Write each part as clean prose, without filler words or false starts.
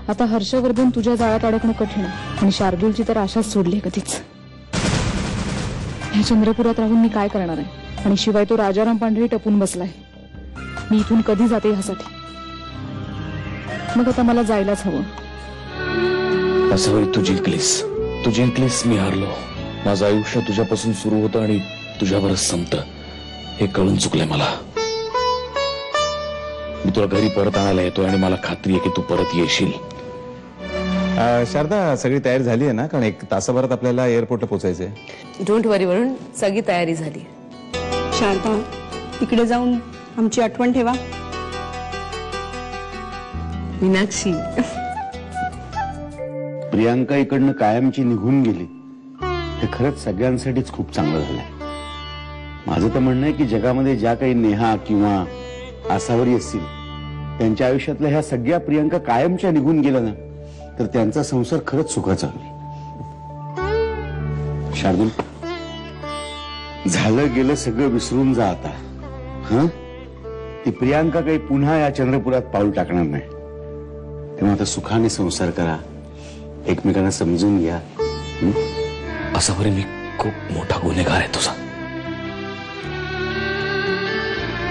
आता हर्षवर्धन तुझ्या जाळ्यात अडकणं कठीण आहे आणि शार्दूलची तर आशाच सोडली कधीच. या चंद्रपुरात राहून मी काय करणार आहे? आणि शिवाय तो राजाराम पांढरे टपून बसलाय. मी इथून कधी जाते ह्यासाठी? मग आता मला जायलाच हवं. असं तू जिंकलीस, मी हारलो. माझं आयुष्य तुझ्यापासून सुरू होतं आणि तुझ्यावरच संपतं हे कळून चुकलंय मला. मी तुला घरी परत आणायला येतोय आणि मला खात्री आहे की तू परत येशील. शारदा, सगळी तयारी झाली आहे ना? कारण 1 तासाभरात आपल्याला एअरपोर्टला पोहोचायचंय. डोंट वरी वरुण, सगळी तयारी झाली. शारदा, तिकडे जाऊन आमची आठवण ठेवा. मीनाक्षी, प्रियांका इकडनं कायमची निघून गेली हे खरंच सगळ्यांसाठीच खूप चांगलं झालंय. माझं तर म्हणणं आहे की जगामध्ये ज्या काही नेहा किंवा आसावरी असतील त्यांच्या आयुष्यातल्या ह्या सगळ्या प्रियांका कायमच्या निघून गेल्या ना तर त्यांचा संसार खरंच सुखाचा होईल. शार्दूल, झालं गेलं सगळं विसरून जा आता. हं, ती प्रियांका काही पुन्हा या चंद्रपुरात पाऊल टाकणार नाही. तेव्हा आता सुखाने संसार करा, एकमेकांना समजून घ्या. आसावरी, मी खूप मोठा गुन्हेगार आहे तुझा,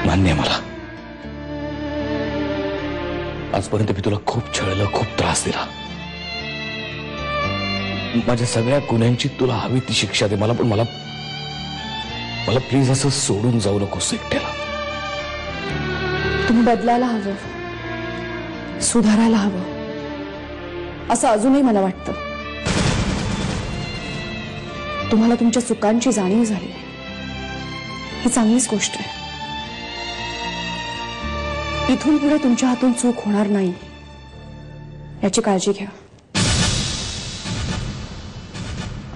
मान्य आहे मला. आजपर्यंत मी तुला खूप छळलं, खूप त्रास दिला. माझ्या सगळ्या गुन्ह्यांची तुला हवी ती शिक्षा दे मला, पण मला प्लीज असं सोडून जाऊ नकोस एकट्याला. तुम्ही बदलायला हवं, सुधारायला हवं असं अजूनही मला वाटतं. तुम्हाला तुमच्या चुकांची जाणीव झाली ही चांगलीच गोष्ट आहे. इथून पुढे तुमच्या हातून चूक होणार नाही याची काळजी घ्या.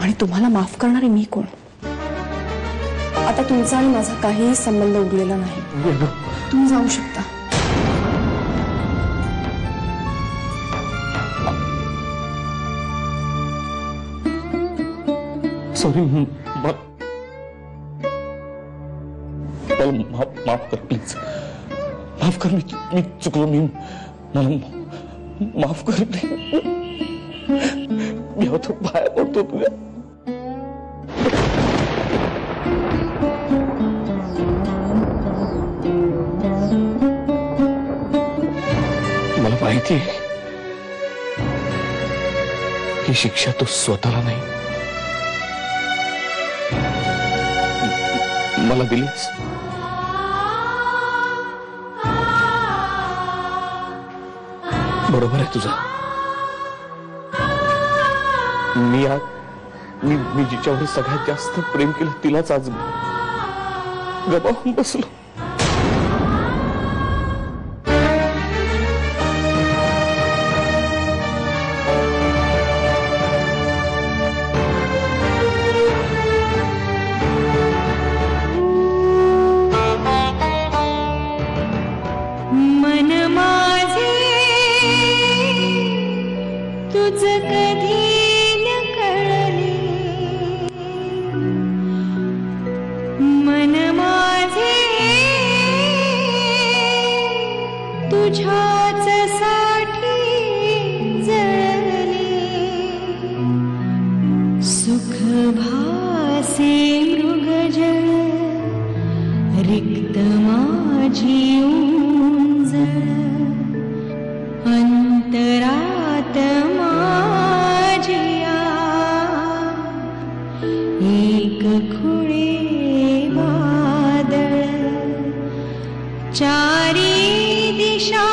आणि तुम्हाला माफ करणारी मी कोण? आता तुमचा आणि माझा काहीही संबंध उरलेला नाही. तुम्ही जाऊ शकता. सॉरी, माफ कर प्लीज. माफ कर, मी चुकलो. मला माफ कर. मी होतो बाहेर पडतो तुझ्या. मला माहिती आहे ही शिक्षा तो स्वतःला नाही मला दिलीस. बरोबर आहे तुझं. मी जिच्यावर सगळ्यात जास्त प्रेम केलं तिलाच आज गमावून बसलो. मन माझे तुझ कधी न कळले, मन माझे तुझ्याच साठी जळले. सुख भासे मृगजळ रिक्त माझी अंतरात माझिया एक खुळे वादळ चारी दिशा